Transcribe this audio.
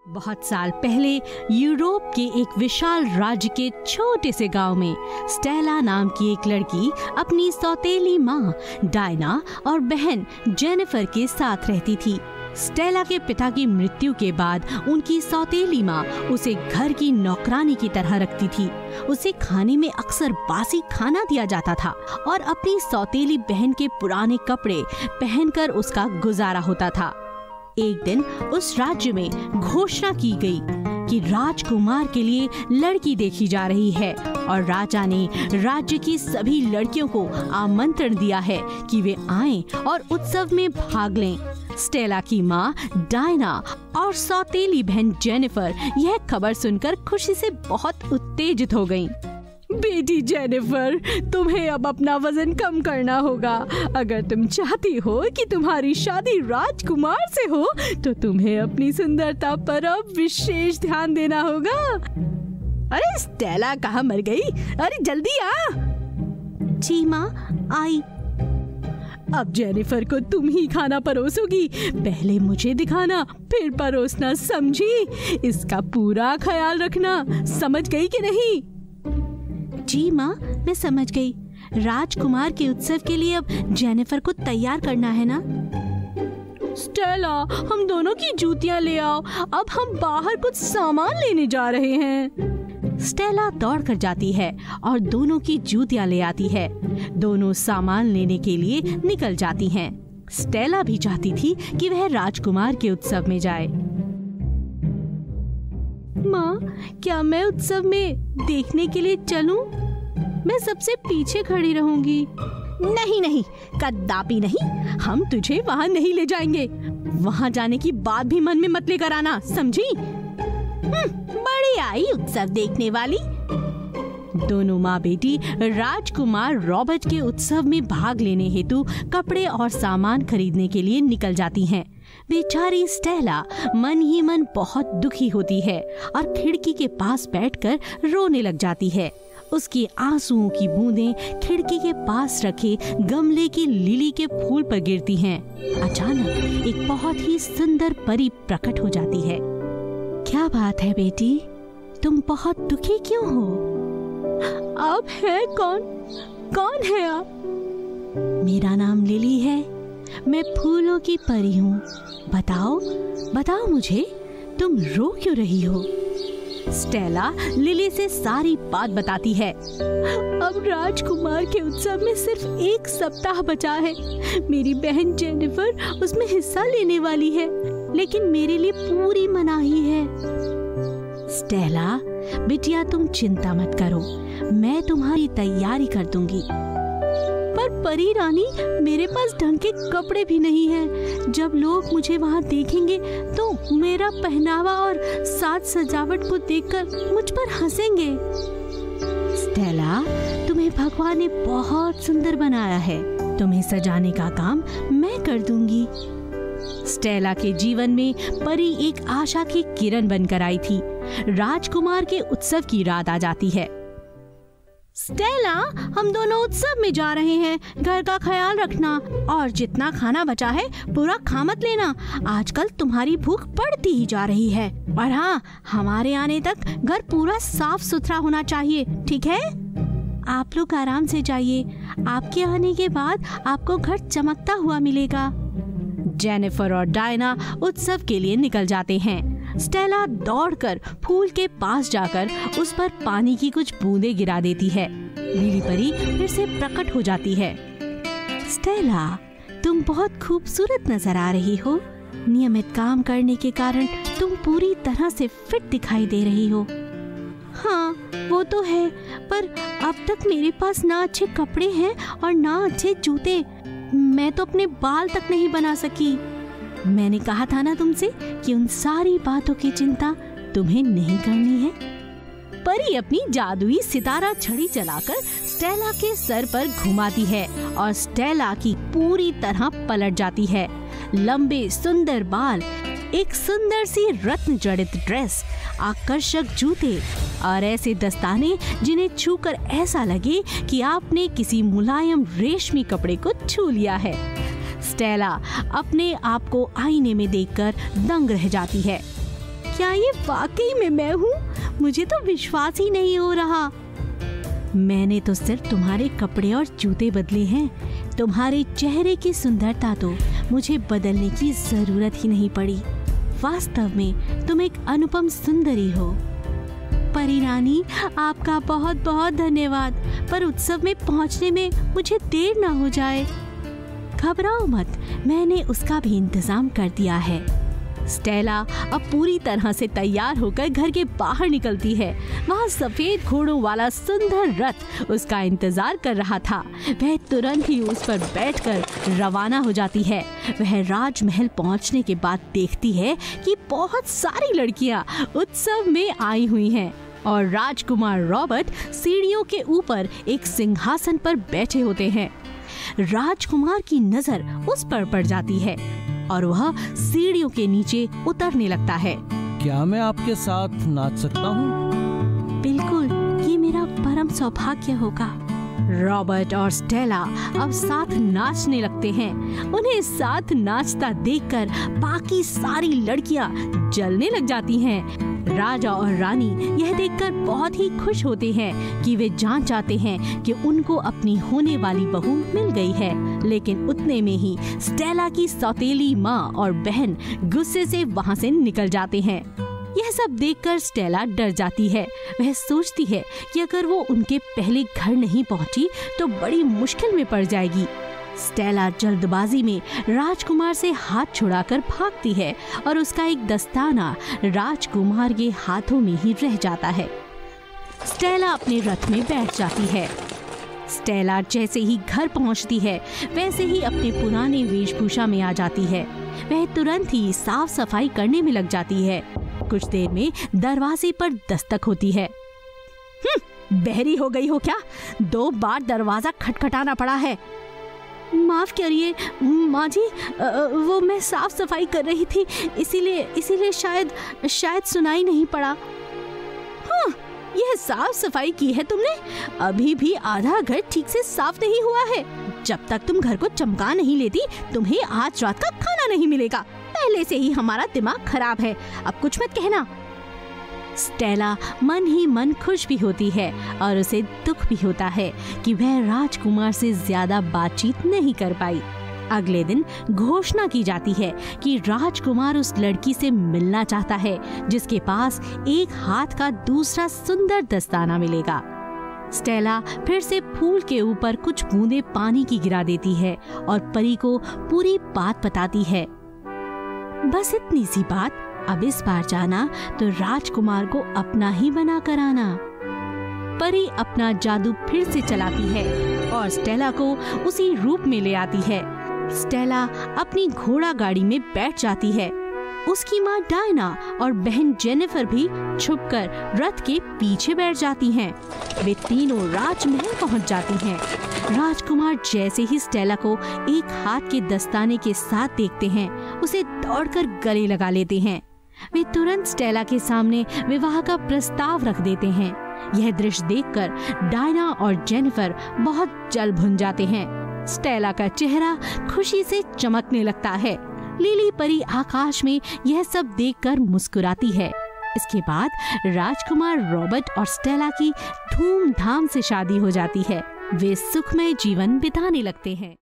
बहुत साल पहले यूरोप के एक विशाल राज्य के छोटे से गांव में स्टेला नाम की एक लड़की अपनी सौतेली माँ डायना और बहन जेनिफर के साथ रहती थी। स्टेला के पिता की मृत्यु के बाद उनकी सौतेली माँ उसे घर की नौकरानी की तरह रखती थी। उसे खाने में अक्सर बासी खाना दिया जाता था और अपनी सौतेली बहन के पुराने कपड़े पहनकर उसका गुजारा होता था। एक दिन उस राज्य में घोषणा की गई कि राजकुमार के लिए लड़की देखी जा रही है और राजा ने राज्य की सभी लड़कियों को आमंत्रण दिया है कि वे आएं और उत्सव में भाग लें। स्टेला की माँ डायना और सौतेली बहन जेनिफर यह खबर सुनकर खुशी से बहुत उत्तेजित हो गईं। बेटी जेनिफर, तुम्हें अब अपना वजन कम करना होगा। अगर तुम चाहती हो कि तुम्हारी शादी राजकुमार से हो तो तुम्हें अपनी सुंदरता पर अब विशेष ध्यान देना होगा। अरे स्टेला कहाँ मर गई? अरे जल्दी आ। जी माँ, आई। अब जेनिफर को तुम ही खाना परोसोगी। पहले मुझे दिखाना, फिर परोसना, समझी? इसका पूरा ख्याल रखना। समझ गई कि नहीं? जी माँ, मैं समझ गई। राजकुमार के उत्सव के लिए अब जेनिफर को तैयार करना है ना? स्टेला, हम दोनों की जूतियाँ ले आओ। अब हम बाहर कुछ सामान लेने जा रहे हैं। स्टेला दौड़ कर जाती है और दोनों की जूतियाँ ले आती है। दोनों सामान लेने के लिए निकल जाती हैं। स्टेला भी चाहती थी कि वह राजकुमार के उत्सव में जाए। माँ, क्या मैं उत्सव में देखने के लिए चलूं? मैं सबसे पीछे खड़ी रहूंगी। नहीं नहीं, कदापि नहीं। हम तुझे वहाँ नहीं ले जाएंगे। वहाँ जाने की बात भी मन में मत लेकर आना, समझी? बड़ी आई उत्सव देखने वाली। दोनों माँ बेटी राजकुमार रॉबर्ट के उत्सव में भाग लेने हेतु कपड़े और सामान खरीदने के लिए निकल जाती हैं। बेचारी स्टेला मन ही मन बहुत दुखी होती है और खिड़की के पास बैठकर रोने लग जाती है। उसकी आंसुओं की बूंदें खिड़की के पास रखे गमले की लिली के फूल पर गिरती हैं। अचानक एक बहुत ही सुंदर परी प्रकट हो जाती है। क्या बात है बेटी, तुम बहुत दुखी क्यों हो? आप हैं कौन? कौन है आप? मेरा नाम लिली है। मैं फूलों की परी हूँ। बताओ बताओ मुझे, तुम रो क्यों रही हो? स्टेला लिली से सारी बात बताती है। अब राजकुमार के उत्सव में सिर्फ 1 सप्ताह बचा है। मेरी बहन जेनिफर उसमें हिस्सा लेने वाली है, लेकिन मेरे लिए पूरी मनाही है। स्टेला बिटिया, तुम चिंता मत करो, मैं तुम्हारी तैयारी कर दूंगी। पर परी रानी, मेरे पास ढंग के कपड़े भी नहीं हैं। जब लोग मुझे वहाँ देखेंगे तो मेरा पहनावा और साज सजावट को देखकर मुझ पर हंसेंगे। स्टेला, तुम्हें भगवान ने बहुत सुंदर बनाया है। तुम्हें सजाने का काम मैं कर दूंगी। स्टेला के जीवन में परी एक आशा की किरण बनकर आई थी। राजकुमार के उत्सव की रात आ जाती है। स्टेला, हम दोनों उत्सव में जा रहे हैं। घर का ख्याल रखना और जितना खाना बचा है पूरा खा मत लेना। आजकल तुम्हारी भूख बढ़ती ही जा रही है। और हाँ, हमारे आने तक घर पूरा साफ सुथरा होना चाहिए, ठीक है? आप लोग आराम से जाइए। आपके आने के बाद आपको घर चमकता हुआ मिलेगा। जेनिफर और डायना उत्सव के लिए निकल जाते हैं। स्टेला दौड़कर फूल के पास जाकर उस पर पानी की कुछ बूंदें गिरा देती है। लिली परी फिर से प्रकट हो जाती है। स्टेला, तुम बहुत खूबसूरत नजर आ रही हो। नियमित काम करने के कारण तुम पूरी तरह से फिट दिखाई दे रही हो। हाँ, वो तो है, पर अब तक मेरे पास ना अच्छे कपड़े हैं और ना अच्छे जूते। मैं तो अपने बाल तक नहीं बना सकी। मैंने कहा था ना तुमसे कि उन सारी बातों की चिंता तुम्हें नहीं करनी है। परी अपनी जादुई सितारा छड़ी चलाकर स्टेला के सर पर घुमाती है और स्टेला की पूरी तरह पलट जाती है। लंबे सुंदर बाल, एक सुंदर सी रत्न जड़ित ड्रेस, आकर्षक जूते और ऐसे दस्ताने जिन्हें छूकर ऐसा लगे कि आपने किसी मुलायम रेशमी कपड़े को छू लिया है। स्टेला अपने आप को आईने में देखकर दंग रह जाती है। क्या ये वाकई में मैं हूँ? मुझे तो विश्वास ही नहीं हो रहा। मैंने तो सिर्फ तुम्हारे कपड़े और जूते बदले हैं। तुम्हारे चेहरे की सुंदरता तो मुझे बदलने की जरूरत ही नहीं पड़ी। वास्तव में तुम एक अनुपम सुंदरी हो। परी रानी, आपका बहुत बहुत धन्यवाद, पर उत्सव में पहुंचने में मुझे देर ना हो जाए। घबराओ मत, मैंने उसका भी इंतजाम कर दिया है। स्टेला अब पूरी तरह से तैयार होकर घर के बाहर निकलती है। वहाँ सफेद घोड़ों वाला सुंदर रथ उसका इंतजार कर रहा था। वह तुरंत ही उस पर बैठकर रवाना हो जाती है। वह राजमहल पहुँचने के बाद देखती है कि बहुत सारी लड़कियाँ उत्सव में आई हुई हैं और राजकुमार रॉबर्ट सीढ़ियों के ऊपर एक सिंहासन पर बैठे होते हैं। राजकुमार की नजर उस पर पड़ जाती है और वह सीढ़ियों के नीचे उतरने लगता है। क्या मैं आपके साथ नाच सकता हूँ? बिल्कुल, ये मेरा परम सौभाग्य होगा। रॉबर्ट और स्टेला अब साथ नाचने लगते हैं। उन्हें साथ नाचता देखकर बाकी सारी लड़कियां जलने लग जाती हैं। राजा और रानी यह देखकर बहुत ही खुश होते हैं कि वे जान चाहते हैं कि उनको अपनी होने वाली बहू मिल गई है। लेकिन उतने में ही स्टेला की सौतेली माँ और बहन गुस्से से वहाँ से निकल जाते हैं। यह सब देखकर स्टेला डर जाती है। वह सोचती है कि अगर वो उनके पहले घर नहीं पहुंची तो बड़ी मुश्किल में पड़ जाएगी। स्टेला जल्दबाजी में राजकुमार से हाथ छुड़ाकर भागती है और उसका एक दस्ताना राजकुमार के हाथों में ही रह जाता है। स्टेला अपने रथ में बैठ जाती है। स्टेला जैसे ही घर पहुंचती है वैसे ही अपने पुराने वेशभूषा में आ जाती है। वह तुरंत ही साफ सफाई करने में लग जाती है। कुछ देर में दरवाजे पर दस्तक होती है। बहरी हो गई हो क्या? 2 बार दरवाजा खटखटाना पड़ा है। माफ करिए माँ जी, वो मैं साफ सफाई कर रही थी, इसीलिए शायद सुनाई नहीं पड़ा। हाँ, यह साफ सफाई की है तुमने? अभी भी आधा घर ठीक से साफ नहीं हुआ है। जब तक तुम घर को चमका नहीं लेती तुम्हें आज रात का खाना नहीं मिलेगा। पहले से ही हमारा दिमाग खराब है, अब कुछ मत कहना। स्टेला मन ही मन खुश भी होती है और उसे दुख भी होता है कि वह राजकुमार से ज्यादा बातचीत नहीं कर पाई। अगले दिन घोषणा की जाती है कि राजकुमार उस लड़की से मिलना चाहता है जिसके पास एक हाथ का दूसरा सुंदर दस्ताना मिलेगा। स्टेला फिर से फूल के ऊपर कुछ बूंदे पानी की गिरा देती है और परी को पूरी बात बताती है। बस इतनी सी बात, अब इस बार जाना तो राजकुमार को अपना ही बना कर आना। परी अपना जादू फिर से चलाती है और स्टेला को उसी रूप में ले आती है। स्टेला अपनी घोड़ा गाड़ी में बैठ जाती है। उसकी माँ डायना और बहन जेनिफर भी छुपकर रथ के पीछे बैठ जाती हैं। वे तीनों राजमहल पहुंच जाती हैं। राजकुमार जैसे ही स्टेला को एक हाथ के दस्ताने के साथ देखते हैं उसे दौड़कर गले लगा लेते हैं। वे तुरंत स्टेला के सामने विवाह का प्रस्ताव रख देते हैं। यह दृश्य देखकर डायना और जेनिफर बहुत जल भुन जाते हैं। स्टेला का चेहरा खुशी से चमकने लगता है। लीली परी आकाश में यह सब देखकर मुस्कुराती है। इसके बाद राजकुमार रॉबर्ट और स्टेला की धूमधाम से शादी हो जाती है। वे सुखमय जीवन बिताने लगते हैं।